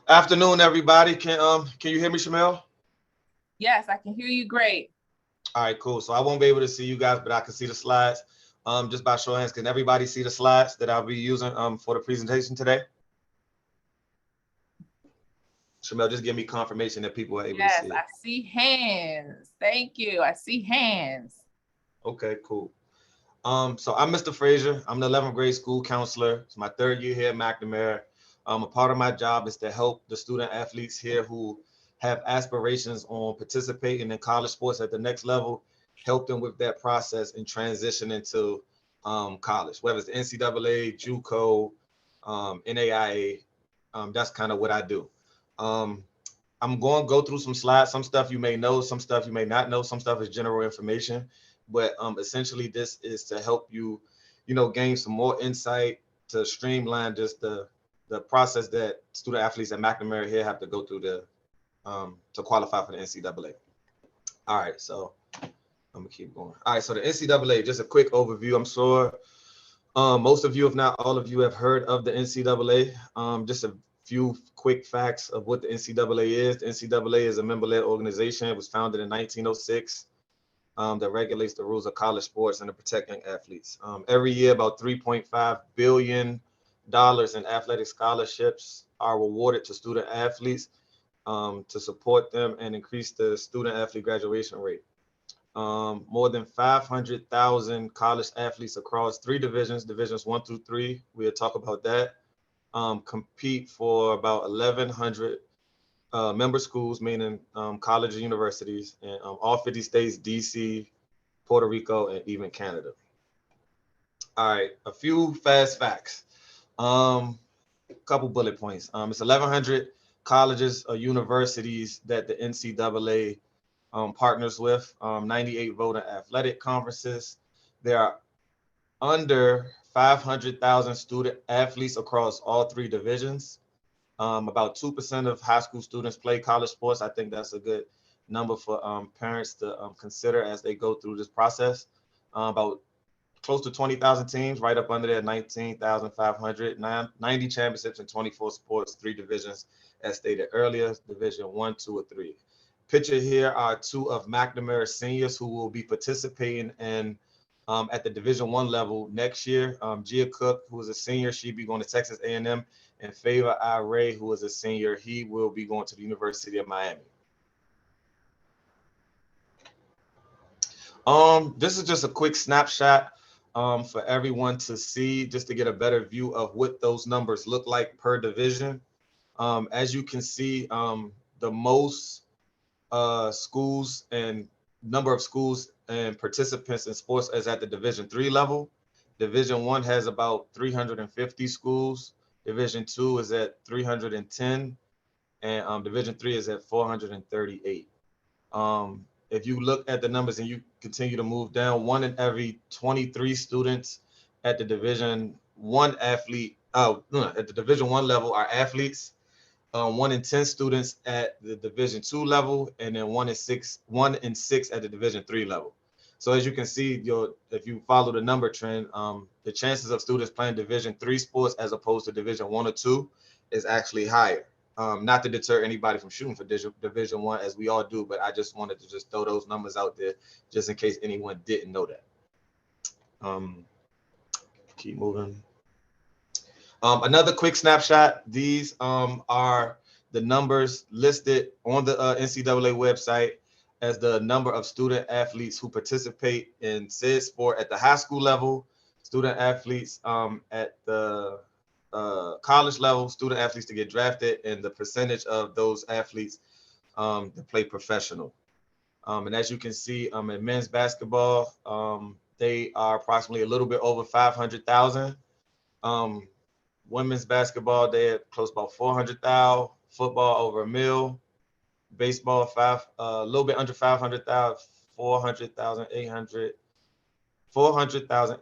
Afternoon, everybody. Can you hear me, Shamel? Yes, I can hear you great. All right, cool. So I won't be able to see you guys, but I can see the slides. Just by show of hands, can everybody see the slides that I'll be using for the presentation today? Shamel, just give me confirmation that people are able to Yes, see I it. see hands. Thank you. I see hands. Okay, cool. So I'm Mr. Frazier. I'm the 11th grade school counselor. It's my third year here at McNamara. A part of my job is to help the student athletes here who have aspirations on participating in college sports at the next level, help them with that process and transition into college, whether it's the NCAA, JUCO, NAIA. That's kind of what I do. Um, I'm going to go through some slides. Some stuff you may know, some stuff you may not know. Some stuff is general information, but essentially this is to help you, gain some more insight to streamline just the process that student athletes at McNamara here have to go through to qualify for the NCAA. All right, so I'm gonna keep going. All right, so the NCAA, just a quick overview. I'm sure most of you, if not all of you, have heard of the NCAA. Just a few quick facts of what the NCAA is. The NCAA is a member-led organization. It was founded in 1906 that regulates the rules of college sports and to protect young athletes. Every year, about $3.5 billion in athletic scholarships are awarded to student athletes to support them and increase the student athlete graduation rate. More than 500,000 college athletes across three divisions 1 through 3. We'll talk about that. Compete for about 1,100 member schools, meaning college and universities, in all 50 states, DC, Puerto Rico, and even Canada. All right, a few fast facts. Couple bullet points. It's 1,100 colleges or universities that the NCAA partners with, 98 voting athletic conferences. There are under 500,000 student athletes across all three divisions. About 2% of high school students play college sports. I think that's a good number for parents to consider as they go through this process. About close to 20,000 teams, right up under there, 19,500, 90 championships in 24 sports, three divisions, as stated earlier, Division 1, 2, or 3. Pictured here are two of McNamara seniors who will be participating in at the Division 1 level next year. Gia Cook, who is a senior, she'll be going to Texas A&M, and Favor I. Ray, who is a senior, he will be going to the University of Miami. This is just a quick snapshot for everyone to see, just to get a better view of what those numbers look like per division. As you can see, the most schools and number of schools and participants in sports is at the Division 3 level. Division 1 has about 350 schools. Division 2 is at 310, and Division 3 is at 438. If you look at the numbers and you continue to move down, one in every 23 students at the Division 1 level are athletes. 1 in 10 students at the Division 2 level, and then 1 in 6 at the Division 3 level. So as you can see, if you follow the number trend, the chances of students playing Division 3 sports as opposed to Division 1 or 2 is actually higher. Not to deter anybody from shooting for Division 1, as we all do, but I just wanted to just throw those numbers out there just in case anyone didn't know that. Um, keep moving. Another quick snapshot. These are the numbers listed on the NCAA website as the number of student athletes who participate in said sport at the high school level, student athletes at the college level, student athletes to get drafted, and the percentage of those athletes that play professional. And as you can see, in men's basketball, they are approximately a little bit over 500,000. Um, Women's basketball, they had close about 400,000. Football over a mil. Baseball, a little bit under 500,000, 400,000, 800, 400,000,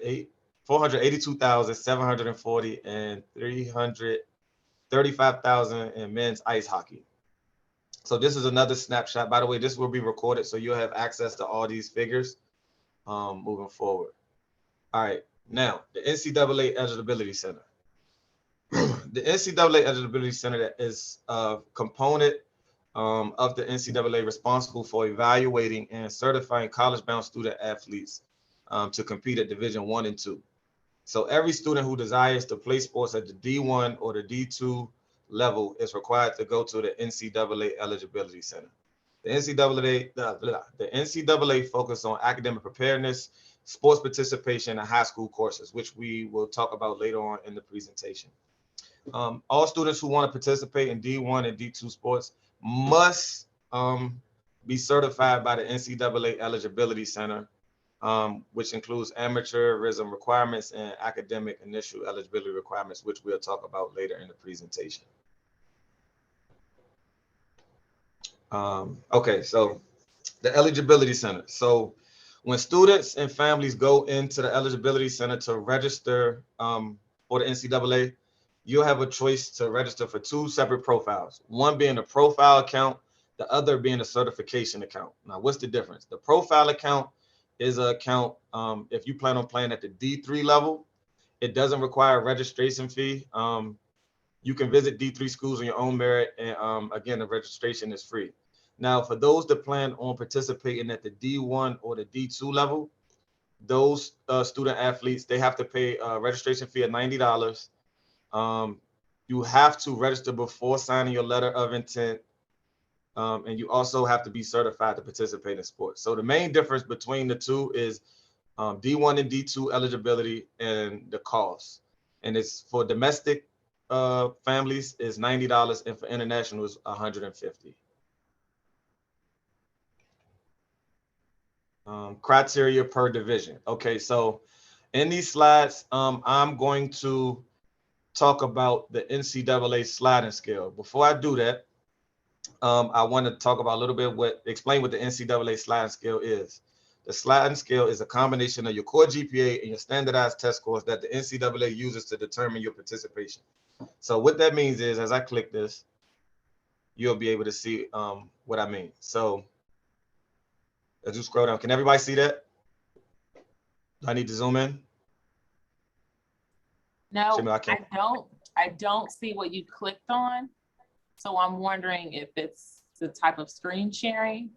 482,740, and 335,000 in men's ice hockey. So this is another snapshot. By the way, this will be recorded, so you'll have access to all these figures moving forward. All right, now the NCAA Eligibility Center. The NCAA Eligibility Center is a component of the NCAA responsible for evaluating and certifying college-bound student athletes to compete at Division I and II. So every student who desires to play sports at the D1 or the D2 level is required to go to the NCAA Eligibility Center. The NCAA focus on academic preparedness, sports participation, and high school courses, which we will talk about later on in the presentation. All students who want to participate in D1 and D2 sports must be certified by the NCAA Eligibility Center, which includes amateurism requirements and academic initial eligibility requirements, which we'll talk about later in the presentation. Okay, so the Eligibility Center. So when students and families go into the Eligibility Center to register for the NCAA, you'll have a choice to register for two separate profiles, one being a profile account, the other being a certification account. Now, what's the difference? The profile account is an account if you plan on playing at the D3 level. It doesn't require a registration fee. You can visit D3 schools on your own merit, and again, the registration is free. Now, for those that plan on participating at the D1 or the D2 level, those student athletes, they have to pay a registration fee of $90. You have to register before signing your letter of intent, and you also have to be certified to participate in sports. So the main difference between the two is D1 and D2 eligibility and the cost. And it's for domestic families is $90, and for international is $150. Criteria per division. Okay, so in these slides, I'm going to talk about the NCAA sliding scale. Before I do that, I want to talk about a little bit explain what the NCAA sliding scale is. The sliding scale is a combination of your core GPA and your standardized test scores that the NCAA uses to determine your participation. So what that means is, as I click this, you'll be able to see what I mean. So as you scroll down, can everybody see that? Do I need to zoom in? No, I don't see what you clicked on. So I'm wondering if it's the type of screen sharing.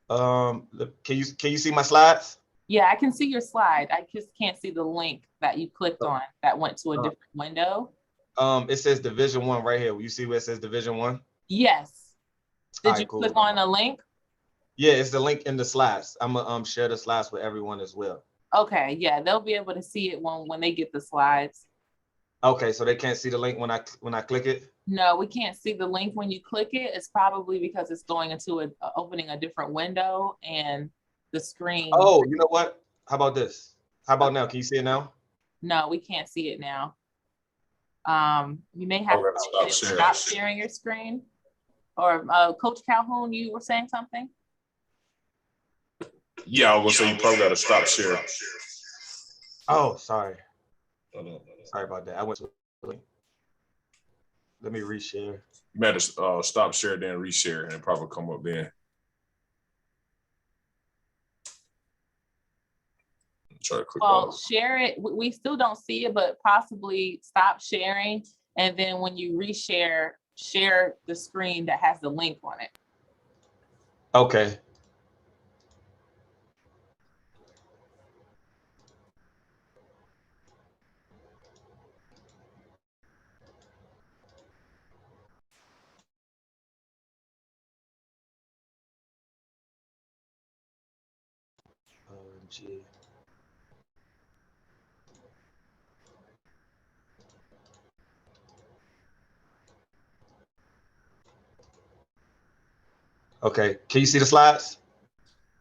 Can you see my slides? Yeah, I can see your slide. I just can't see the link that you clicked on that went to a different window. It says Division I right here. You see where it says Division I? Yes. Did you Cool. click on a link? Yeah, it's the link in the slides. I'm gonna share the slides with everyone as well. Okay, yeah, they'll be able to see it when they get the slides. Okay, so they can't see the link when I click it? No, we can't see the link when you click it. It's probably because it's going into opening a different window and the screen. Oh, you know what? How about this? How about now? Can you see it now? No, we can't see it now. You may have to stop sharing your screen. Or Coach Calhoun, you were saying something? Yeah, I was gonna say you probably gotta stop sharing. Oh, sorry. Sorry about that. I went to let me reshare. You might have stop share, then reshare, and it probably come up then. Try to click off. Share it. We still don't see it, but possibly stop sharing. And then when you reshare, share the screen that has the link on it. Okay. OMG. Okay, can you see the slides?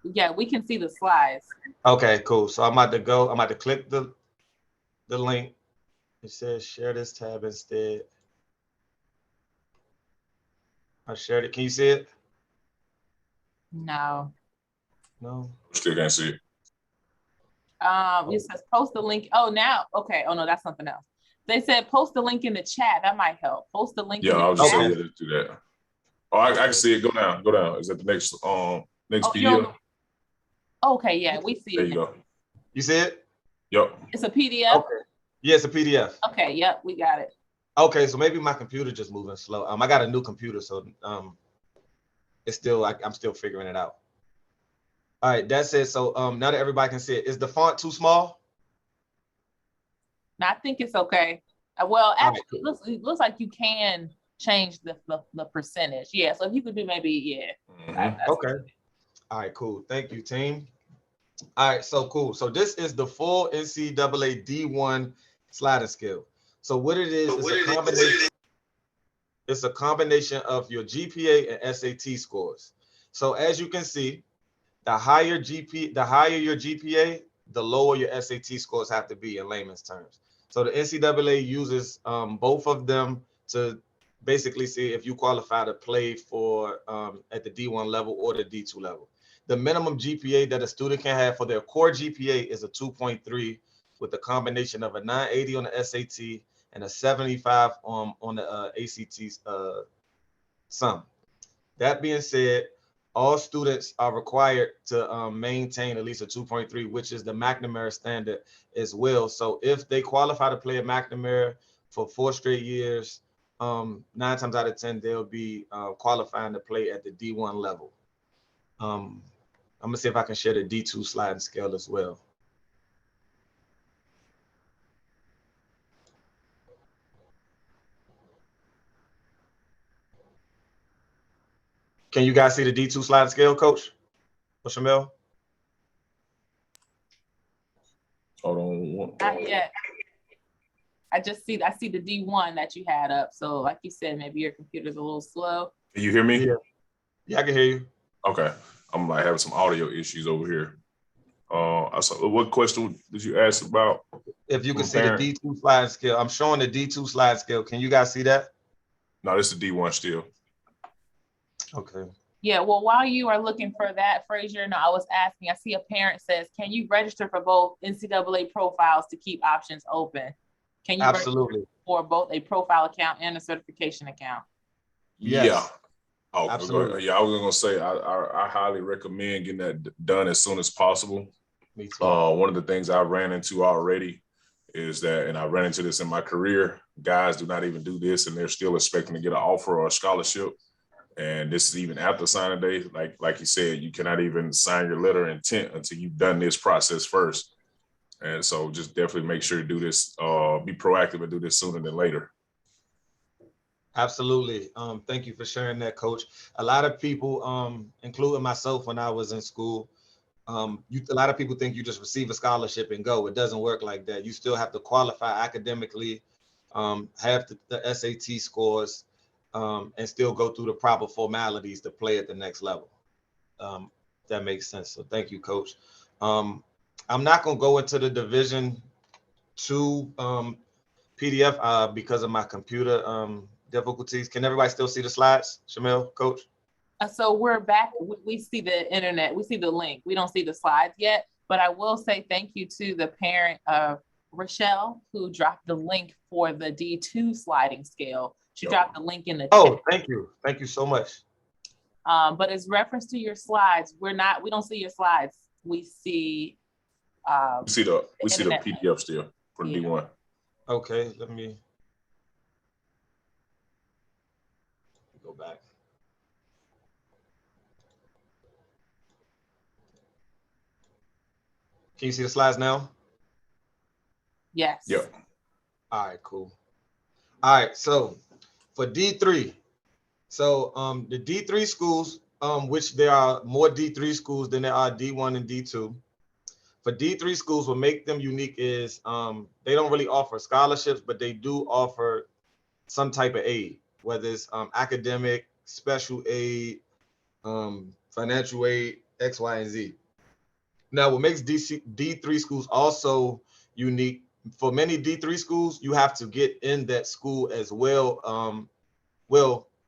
Yeah, we can see the slides. Okay, cool. So I'm about to click the link. It says share this tab instead. I shared it. Can you see it? No. No. Still can't see it. It says post the link. Oh, now. Okay. Oh no, that's something else. They said post the link in the chat. That might help. Post the link. Yeah, in the I was just chat. saying to do that. Oh, I can see it. Go down. Go down. Is that the next PDF? Okay, yeah, we see There it. you go. You see it? Yep. It's a PDF. Okay. Yeah, it's a PDF. Okay, yep, we got it. Okay, so maybe my computer just moving slow. I got a new computer, so it's still I'm still figuring it out. All right, that's it. So now that everybody can see it, is the font too small? No, I think it's okay. Well, actually, right, cool. it looks like you can change the percentage. Yeah, so if you could do maybe, yeah. Okay. All right, cool. Thank you, team. All right, so cool. So this is the full NCAA D1 sliding scale. So what it is a combination. It's a combination of your GPA and SAT scores. So as you can see, the higher your GPA, the lower your SAT scores have to be in layman's terms. So the NCAA uses both of them to basically see if you qualify to play for at the D1 level or the D2 level. The minimum GPA that a student can have for their core GPA is a 2.3 with a combination of a 980 on the SAT and a 75 on the ACT sum. That being said, all students are required to maintain at least a 2.3, which is the McNamara standard as well. So if they qualify to play at McNamara for 4 straight years, 9 times out of 10, they'll be qualifying to play at the D1 level. I'm gonna see if I can share the D2 sliding scale as well. Can you guys see the D2 sliding scale, Coach? Or Shamel? Hold on. Not yet. I see the D1 that you had up. So like you said, maybe your computer's a little slow. Can you hear me? Yeah, I can hear you. Okay. I'm like having some audio issues over here. What question did you ask about? If you can see the D2 sliding scale. I'm showing the D2 sliding scale. Can you guys see that? No, this is D1 still. Okay. Yeah, well, while you are looking for that, Frazier, no, I was asking, I see a parent says, can you register for both NCAA profiles to keep options open? Can you absolutely register for both a profile account and a certification account? Yes. Yeah. Oh, absolutely. Yeah, I was gonna say I highly recommend getting that done as soon as possible. Me too. One of the things I ran into already is that, and I ran into this in my career, guys do not even do this and they're still expecting to get an offer or a scholarship. And this is even after signing day. Like you said, you cannot even sign your letter of intent until you've done this process first. And so just definitely make sure to do this, be proactive and do this sooner than later. Absolutely. Thank you for sharing that, Coach. A lot of people, including myself when I was in school, a lot of people think you just receive a scholarship and go. It doesn't work like that. You still have to qualify academically, have the SAT scores, and still go through the proper formalities to play at the next level. That makes sense. So thank you, Coach. I'm not going to go into the Division II PDF because of my computer difficulties. Can everybody still see the slides, Shamil, Coach? So we're back. We see the internet. We see the link. We don't see the slides yet. But I will say thank you to the parent of Rochelle who dropped the link for the D2 sliding scale. She dropped the link in the chat. Oh, thank you. Thank you so much. But as reference to your slides, we don't see your slides. We see we see the PDF still for the D1. Okay, let me go back. Can you see the slides now? Yes. Yep. All right, cool. All right, so for D3, so the D3 schools, which there are more D3 schools than there are D1 and D2. For D3 schools, what make them unique is they don't really offer scholarships, but they do offer some type of aid, whether it's academic, special aid, financial aid, X, Y, and Z. Now, what makes D3 schools also unique, for many D3 schools, you have to get in that school as well,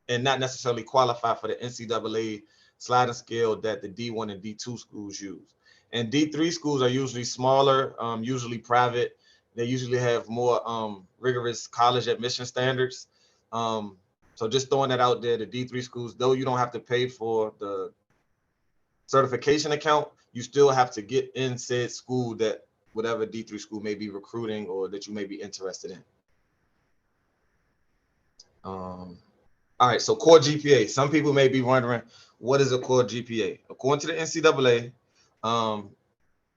and not necessarily qualify for the NCAA sliding scale that the D1 and D2 schools use. And D3 schools are usually smaller, usually private. They usually have more rigorous college admission standards. So just throwing that out there, the D3 schools, though you don't have to pay for the certification account, you still have to get in said school that whatever D3 school may be recruiting or that you may be interested in. All right, so core GPA. Some people may be wondering, what is a core GPA? According to the NCAA, um,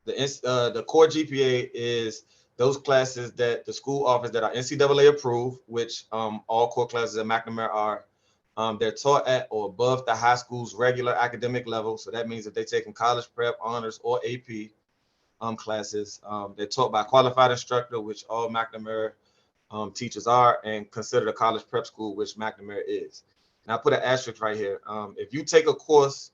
the core GPA is those classes that the school offers that are NCAA approved, which all core classes at McNamara are. They're taught at or above the high school's regular academic level. So that means that they're taking college prep, honors, or AP classes. They're taught by a qualified instructor, which all McNamara teachers are, and considered a college prep school, which McNamara is. And I put an asterisk right here. If you take a course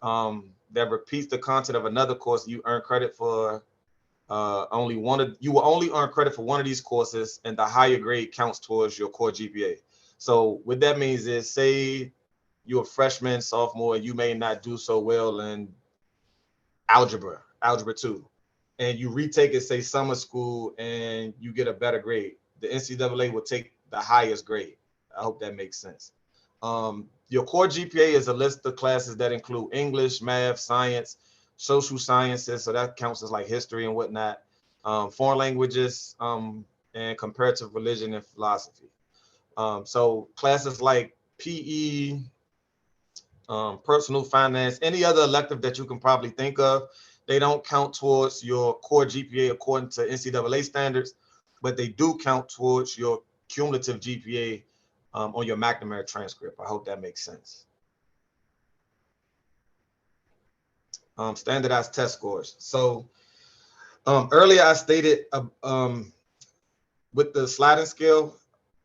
that repeats the content of another course, you earn credit for only one of, you will only earn credit for one of these courses, and the higher grade counts towards your core GPA. So what that means is, say you're a freshman, sophomore, and you may not do so well in algebra 2, and you retake it, say summer school, and you get a better grade, the NCAA will take the highest grade. I hope that makes sense. Your core GPA is a list of classes that include English, math, science, social sciences, so that counts as like history and whatnot, foreign languages, and comparative religion and philosophy. So classes like PE, personal finance, any other elective that you can probably think of, they don't count towards your core GPA according to NCAA standards, but they do count towards your cumulative GPA on your McNamara transcript. I hope that makes sense. Standardized test scores. So earlier I stated with the sliding scale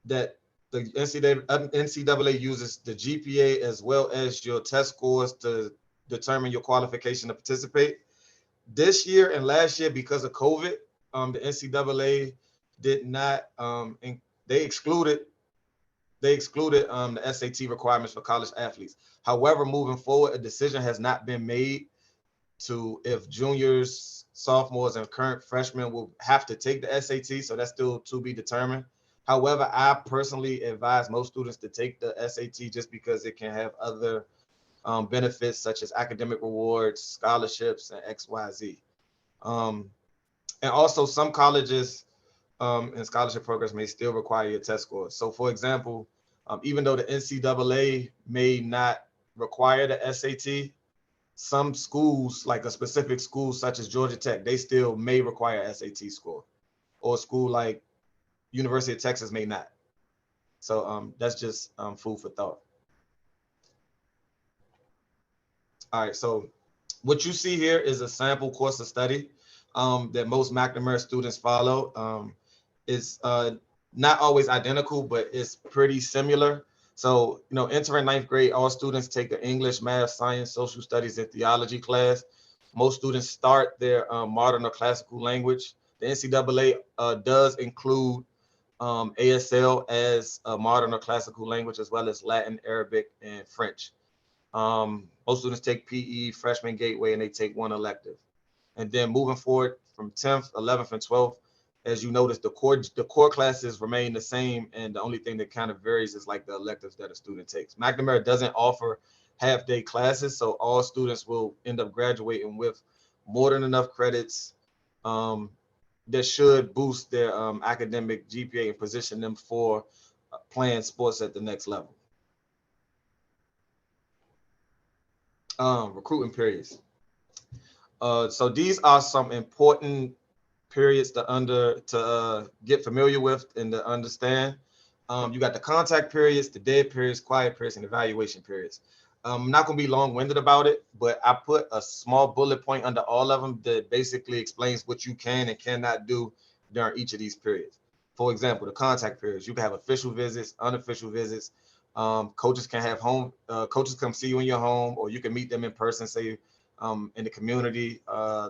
that the NCAA uses the GPA as well as your test scores to determine your qualification to participate. This year and last year, because of COVID, the NCAA did not, they excluded the SAT requirements for college athletes. However, moving forward, a decision has not been made to if juniors, sophomores, and current freshmen will have to take the SAT. So that's still to be determined. However, I personally advise most students to take the SAT just because it can have other benefits such as academic rewards, scholarships, and XYZ. Um, and also, some colleges and scholarship programs may still require your test scores. So, for example, even though the NCAA may not require the SAT, some schools, like a specific school such as Georgia Tech, they still may require SAT score, or a school like University of Texas may not. So that's just food for thought. All right, so what you see here is a sample course of study that most McNamara students follow. It's not always identical, but it's pretty similar. So, entering ninth grade, all students take an English, math, science, social studies, and theology class. Most students start their modern or classical language. The NCAA does include ASL as a modern or classical language, as well as Latin, Arabic, and French. Most students take PE, freshman gateway, and they take one elective. And then moving forward from 10th, 11th, and 12th, as you notice, the core classes remain the same, and the only thing that kind of varies is like the electives that a student takes. McNamara doesn't offer half-day classes, so all students will end up graduating with more than enough credits that should boost their academic GPA and position them for playing sports at the next level. Recruiting periods. So these are some important periods to get familiar with and to understand. You got the contact periods, the dead periods, quiet periods, and evaluation periods. I'm not going to be long-winded about it, but I put a small bullet point under all of them that basically explains what you can and cannot do during each of these periods. For example, the contact periods, you can have official visits, unofficial visits. Coaches can have coaches come see you in your home, or you can meet them in person, say in the community.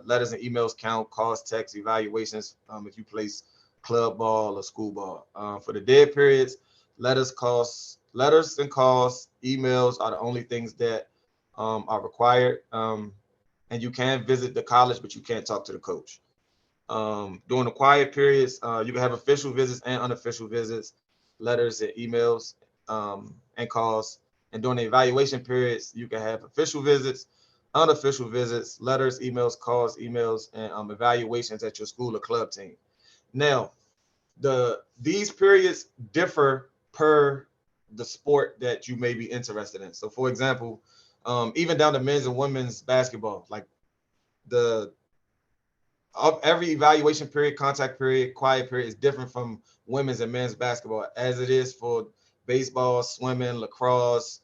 Letters and emails count, calls, texts, evaluations if you place club ball or school ball. For the dead periods, letters and calls, emails are the only things that are required. And you can visit the college, but you can't talk to the coach. During the quiet periods, you can have official visits and unofficial visits, letters and emails, and calls. And during the evaluation periods, you can have official visits, unofficial visits, letters, emails, calls, emails, and evaluations at your school or club team. Now, these periods differ per the sport that you may be interested in. So for example, even down to men's and women's basketball, like the of every evaluation period, contact period, quiet period is different from women's and men's basketball, as it is for baseball, swimming, lacrosse,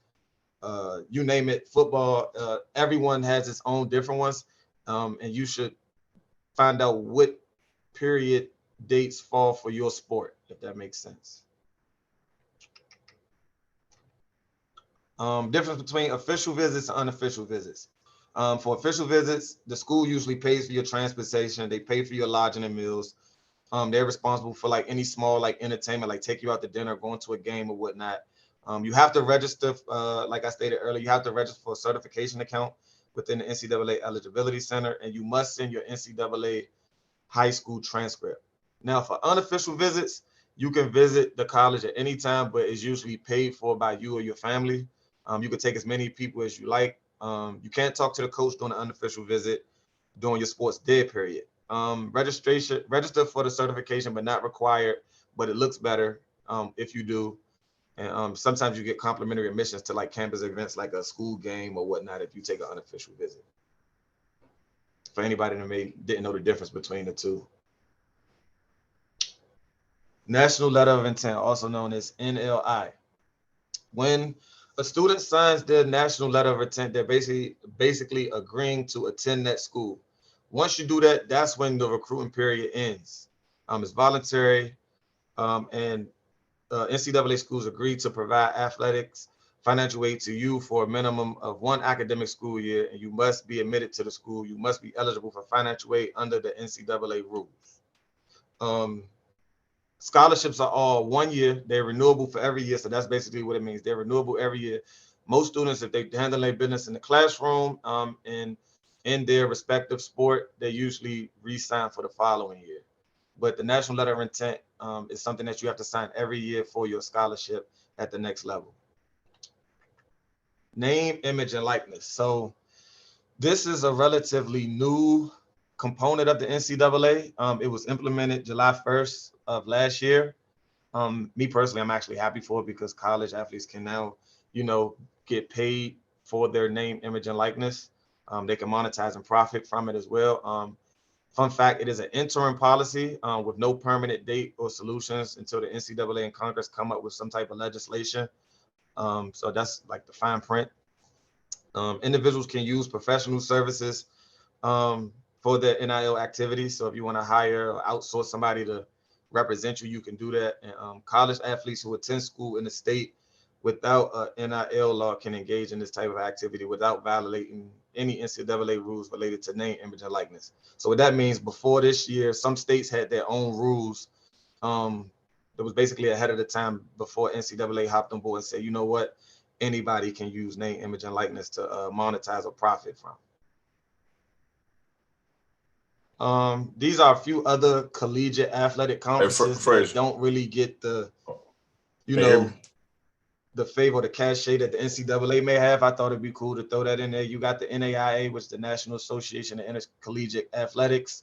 you name it, football. Everyone has its own different ones, and you should find out what period dates fall for your sport, if that makes sense. Difference between official visits and unofficial visits. For official visits, the school usually pays for your transportation. They pay for your lodging and meals. They're responsible for like any small like entertainment, like take you out to dinner, going to a game or whatnot. You have to register, like I stated earlier, you have to register for a certification account within the NCAA Eligibility Center, and you must send your NCAA high school transcript. Now, for unofficial visits, you can visit the college at any time, but it's usually paid for by you or your family. You can take as many people as you like. You can't talk to the coach during an unofficial visit during your sports dead period. Register for the certification, but not required. But it looks better if you do. And sometimes you get complimentary admissions to like campus events, like a school game or whatnot, if you take an unofficial visit. For anybody that didn't know the difference between the two. National Letter of Intent, also known as NLI. When a student signs their national letter of intent, they're basically agreeing to attend that school. Once you do that, that's when the recruiting period ends. It's voluntary, and NCAA schools agree to provide athletics financial aid to you for a minimum of one academic school year, and you must be admitted to the school. You must be eligible for financial aid under the NCAA rules. Scholarships are all 1 year. They're renewable for every year. So that's basically what it means. They're renewable every year. Most students, if they handle their business in the classroom and in their respective sport, they usually re-sign for the following year. But the national letter of intent is something that you have to sign every year for your scholarship at the next level. Name, image, and likeness. So this is a relatively new component of the NCAA. It was implemented July 1st of last year. Me personally, I'm actually happy for it because college athletes can now, get paid for their name, image, and likeness. They can monetize and profit from it as well. Fun fact, it is an interim policy with no permanent date or solutions until the NCAA and Congress come up with some type of legislation. So that's like the fine print. Individuals can use professional services for their NIL activities. So if you want to hire or outsource somebody to represent you, you can do that. And college athletes who attend school in the state without a NIL law can engage in this type of activity without violating any NCAA rules related to name, image, and likeness. So what that means, before this year, some states had their own rules that was basically ahead of the time before NCAA hopped on board and said, you know what, anybody can use name, image, and likeness to monetize or profit from. These are a few other collegiate athletic conferences that don't really get the, the favor, the cachet that the NCAA may have. I thought it'd be cool to throw that in there. You got the NAIA, which is the National Association of Intercollegiate Athletics.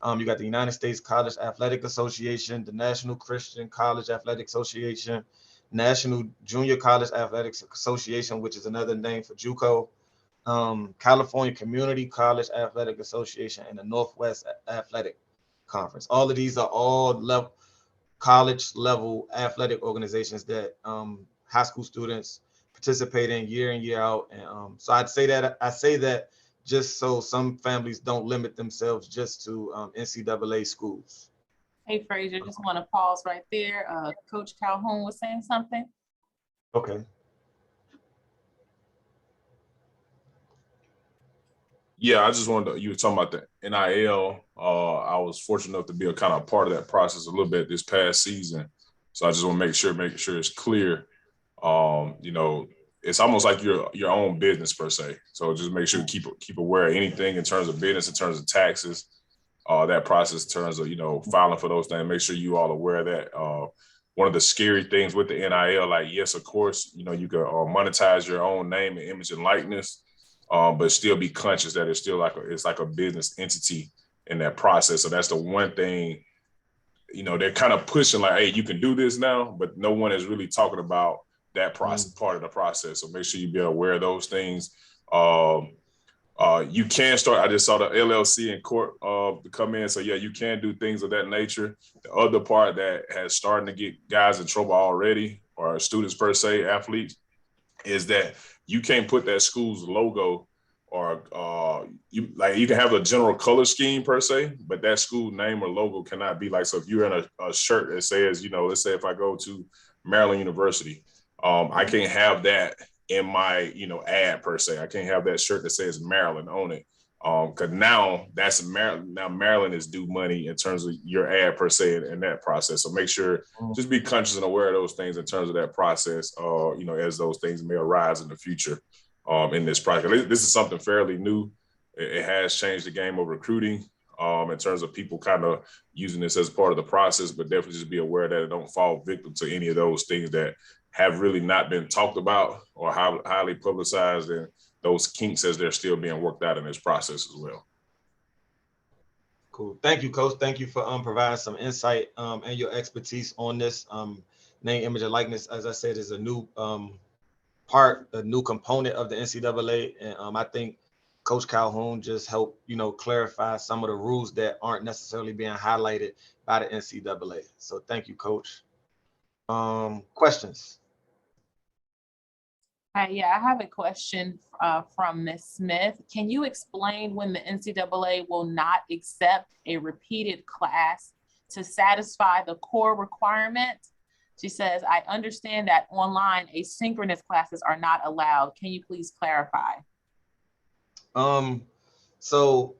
You got the United States College Athletic Association, the National Christian College Athletic Association, National Junior College Athletics Association, which is another name for JUCO, California Community College Athletic Association, and the Northwest Athletic Conference. All of these are all college level athletic organizations that high school students participate in year in, year out. And so I say that just so some families don't limit themselves just to NCAA schools. Hey, Frazier, just want to pause right there. Coach Calhoun was saying something. Okay. Yeah, I just wanted to, you were talking about the NIL. I was fortunate enough to be a kind of part of that process a little bit this past season. So I just want to make sure it's clear. It's almost like your own business per se. So just make sure you keep aware of anything in terms of business, in terms of taxes, that process in terms of, filing for those things. Make sure you all aware of that. One of the scary things with the NIL, like, yes, of course, you can monetize your own name and image and likeness, but still be conscious that it's still it's like a business entity in that process. So that's the one thing, they're kind of pushing like, hey, you can do this now, but no one is really talking about that process, part of the process. So make sure you be aware of those things. You can start. I just saw the LLC in court come in. So yeah, you can do things of that nature. The other part that has starting to get guys in trouble already, or students per se, athletes, is that you can't put that school's logo, or you can have a general color scheme per se, but that school name or logo cannot be like. So if you're in a shirt that says, let's say if I go to Maryland University, I can't have that in my ad per se. I can't have that shirt that says Maryland on it, because now that's Maryland. Now Maryland is due money in terms of your ad per se in that process. So make sure, just be conscious and aware of those things in terms of that process. As those things may arise in the future in this project. This is something fairly new. It has changed the game of recruiting in terms of people kind of using this as part of the process, but definitely just be aware that it don't fall victim to any of those things that have really not been talked about or highly publicized, and those kinks as they're still being worked out in this process as well. Cool. Thank you, Coach. Thank you for providing some insight and your expertise on this. Name, image, and likeness, as I said, is a new a new component of the NCAA. And I think Coach Calhoun just helped, clarify some of the rules that aren't necessarily being highlighted by the NCAA. So thank you, Coach. Questions? Yeah, I have a question from Ms. Smith. Can you explain when the NCAA will not accept a repeated class to satisfy the core requirement? She says, I understand that online asynchronous classes are not allowed. Can you please clarify? So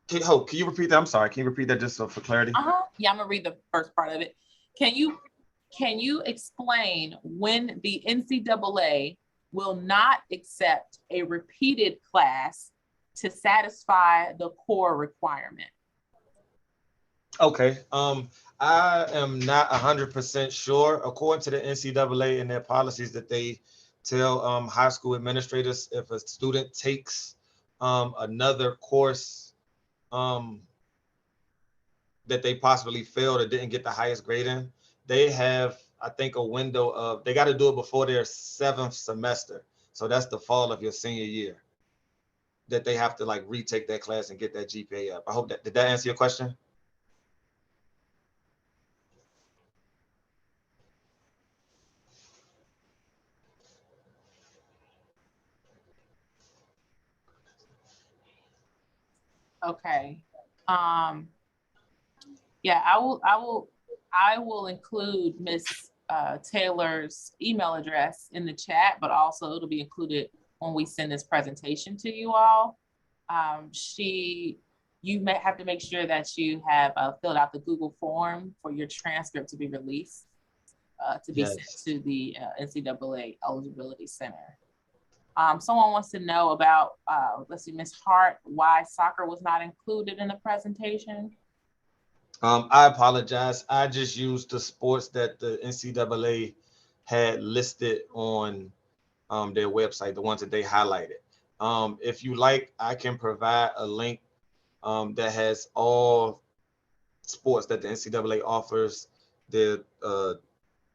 can you repeat that? I'm sorry. Can you repeat that just for clarity? Yeah, I'm gonna read the first part of it. Can you explain when the NCAA will not accept a repeated class to satisfy the core requirement? Okay. I am not 100% sure. According to the NCAA and their policies that they tell high school administrators, if a student takes another course that they possibly failed or didn't get the highest grade in, they have, I think, a window of, they got to do it before their 7th semester. So that's the fall of your senior year, that they have to retake that class and get that GPA up. I hope did that answer your question? Okay. Yeah, I will include Ms. Taylor's email address in the chat, but also it'll be included when we send this presentation to you all. You may have to make sure that you have filled out the Google form for your transcript to be released, to be sent to the NCAA Eligibility Center. Someone wants to know about, let's see, Ms. Hart, why soccer was not included in the presentation. I apologize. I just used the sports that the NCAA had listed on their website, the ones that they highlighted. If you like, I can provide a link that has all sports that the NCAA offers, the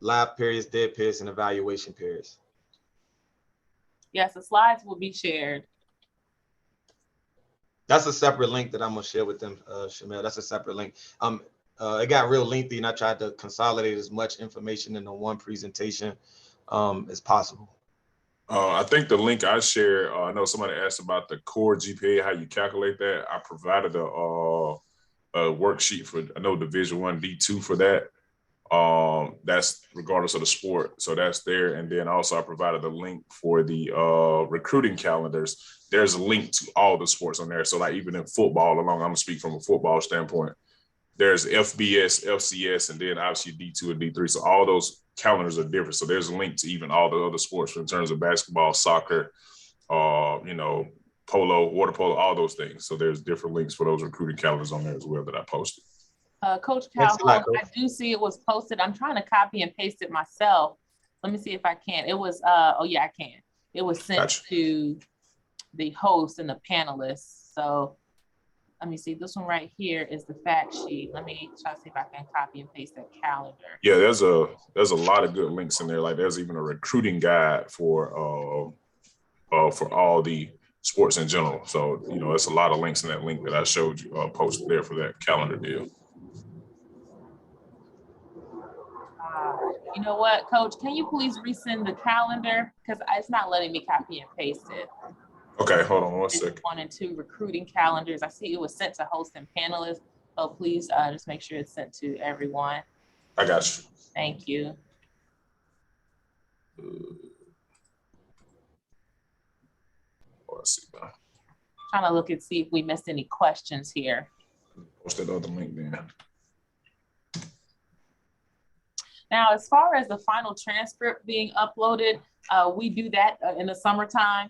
live periods, dead periods, and evaluation periods. Yes, the slides will be shared. That's a separate link that I'm gonna share with them, Shamel. That's a separate link. It got real lengthy, and I tried to consolidate as much information into one presentation as possible. I think the link I shared, I know somebody asked about the core GPA, how you calculate that. I provided a worksheet for, I know, Division I, D2 for that. That's regardless of the sport. So that's there. And then also I provided a link for the recruiting calendars. There's a link to all the sports on there. So even in football alone, I'm gonna speak from a football standpoint. There's FBS, FCS, and then obviously D2 and D3. So all those calendars are different. So there's a link to even all the other sports in terms of basketball, soccer, polo, water polo, all those things. So there's different links for those recruiting calendars on there as well that I posted. Coach Calhoun, I do see it was posted. I'm trying to copy and paste it myself. Let me see if I can. It was, oh yeah, I can. It was sent to the host and the panelists. So let me see, this one right here is the fact sheet. Let me try to see if I can copy and paste that calendar. Yeah, there's a lot of good links in there. Like there's even a recruiting guide for all the sports in general. So, you know, there's a lot of links in that link that I showed you, posted there for that calendar deal. You know what, Coach? Can you please resend the calendar? Because it's not letting me copy and paste it. Okay, hold on one second. 1 and 2 recruiting calendars. I see it was sent to hosts and panelists. So please just make sure it's sent to everyone. I got you. Thank you. Let's see now. Trying to look and see if we missed any questions here. Post that other link then. Now, as far as the final transcript being uploaded, we do that in the summertime.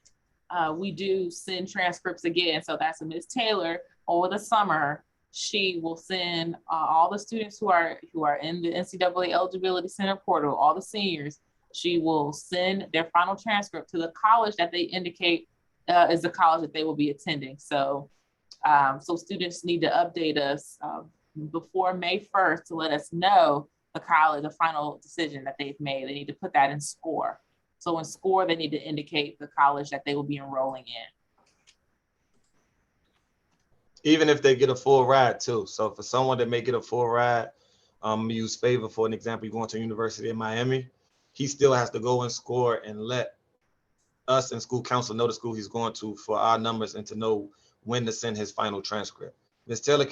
We do send transcripts again. So that's Ms. Taylor over the summer. She will send all the students who are in the NCAA Eligibility Center portal, all the seniors. She will send their final transcript to the college that they indicate is the college that they will be attending. So, so students need to update us before May 1st to let us know the college, the final decision that they've made. They need to put that in SCORE. So in SCORE, they need to indicate the college that they will be enrolling in. Even if they get a full ride too. So for someone that may get a full ride, use Favor for an example, you're going to University of Miami, he still has to go and SCORE and let us and school council know the school he's going to for our numbers and to know when to send his final transcript. Ms. Taylor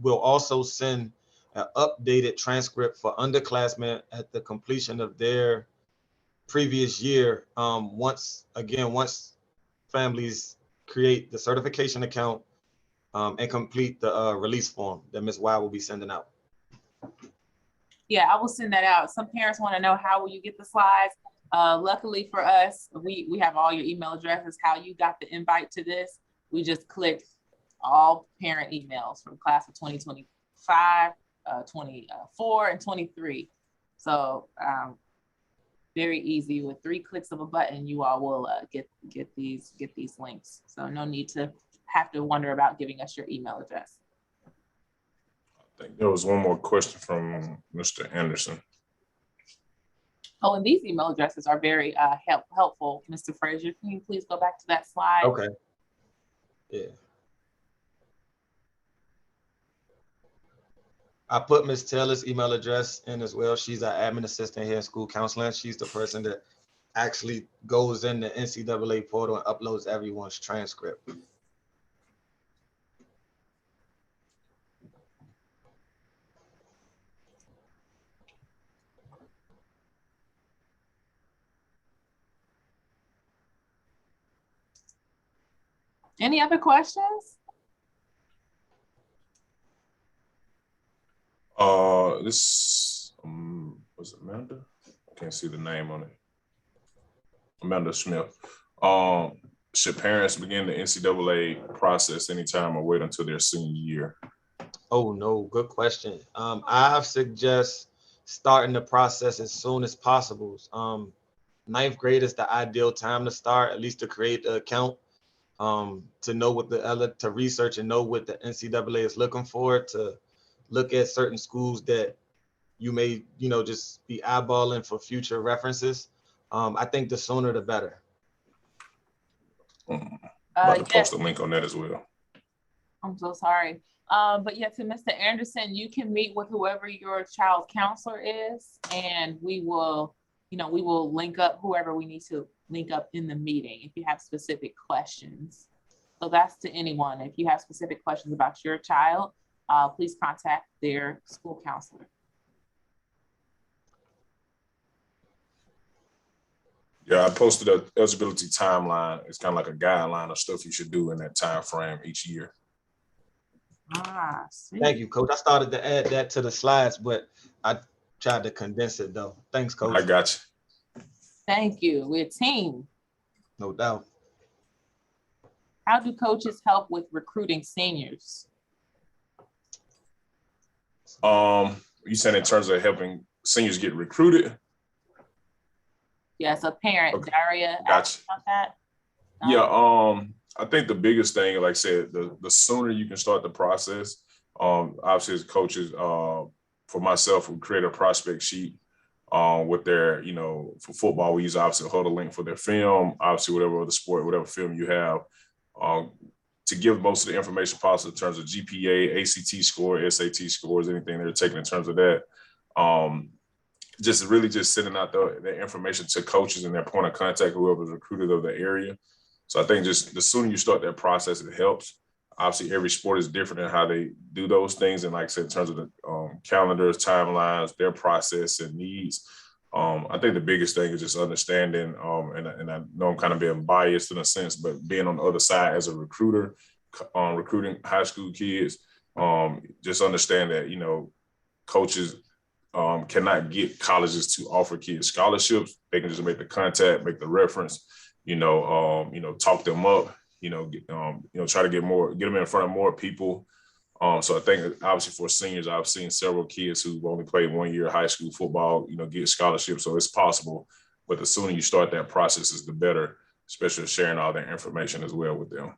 will also send an updated transcript for underclassmen at the completion of their previous year. Once families create the certification account and complete the release form that Ms. Y will be sending out. Yeah, I will send that out. Some parents want to know, how will you get the slides? Luckily for us, we have all your email addresses. How you got the invite to this, we just clicked all parent emails from class of 2025, 24, and 23. So very easy. With 3 clicks of a button, you all will get these links. So no need to have to wonder about giving us your email address. I think there was one more question from Mr. Anderson. Oh, and these email addresses are very helpful, Mr. Frazier. Can you please go back to that slide? Okay. Yeah. I put Ms. Taylor's email address in as well. She's our admin assistant here in school counseling. She's the person that actually goes in the NCAA portal and uploads everyone's transcript. Any other questions? This was it Amanda? I can't see the name on it. Amanda Smith. Should parents begin the NCAA process anytime or wait until their senior year? Oh no, good question. I suggest starting the process as soon as possible. 9th grade is the ideal time to start, at least to create the account, to know what to research and know what the NCAA is looking for, to look at certain schools that you may, just be eyeballing for future references. I think the sooner the better. About to post a link on that as well. I'm so sorry. But yeah, to Mr. Anderson, you can meet with whoever your child's counselor is, and we will link up whoever we need to link up in the meeting if you have specific questions. So that's to anyone. If you have specific questions about your child, please contact their school counselor. Yeah, I posted an eligibility timeline. It's kind of like a guideline of stuff you should do in that time frame each year. Thank you, Coach. I started to add that to the slides, but I tried to condense it though. Thanks, Coach. I got you. Thank you. We're a team. No doubt. How do coaches help with recruiting seniors? You said in terms of helping seniors get recruited? Yes, a parent, okay. Daria, gotcha. about that. Yeah, I think the biggest thing, like I said, the sooner you can start the process, obviously as coaches, for myself, we create a prospect sheet with their, for football, we use obviously a huddle link for their film, obviously whatever other sport, whatever film you have, to give most of the information possible in terms of GPA, ACT score, SAT scores, anything they're taking in terms of that. Just really just sending out the information to coaches and their point of contact, whoever's recruited of the area. So I think just the sooner you start that process, it helps. Obviously, every sport is different in how they do those things. And like I said, in terms of the calendars, timelines, their process and needs, I think the biggest thing is just understanding, and I know I'm kind of being biased in a sense, but being on the other side as a recruiter, recruiting high school kids, just understand that, coaches cannot get colleges to offer kids scholarships. They can just make the contact, make the reference, talk them up, try to get them in front of more people. So I think obviously for seniors, I've seen several kids who've only played 1 year of high school football, get scholarships. So it's possible, but the sooner you start that process is the better, especially sharing all that information as well with them.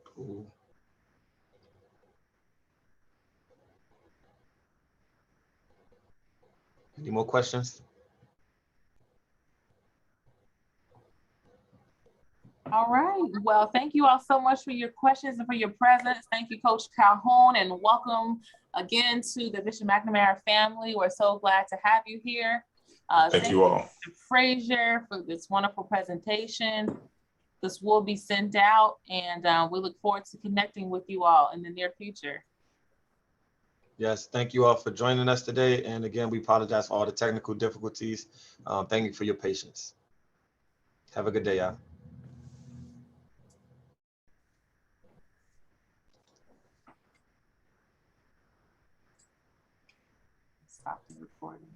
Cool. Any more questions? All right. Well, thank you all so much for your questions and for your presence. Thank you, Coach Calhoun, and welcome again to the Bishop McNamara family. We're so glad to have you here. Thank you all. Mr. Frazier for this wonderful presentation. This will be sent out, and we look forward to connecting with you all in the near future. Yes, thank you all for joining us today. And again, we apologize for all the technical difficulties. Thank you for your patience. Have a good day, y'all. Stop the recording.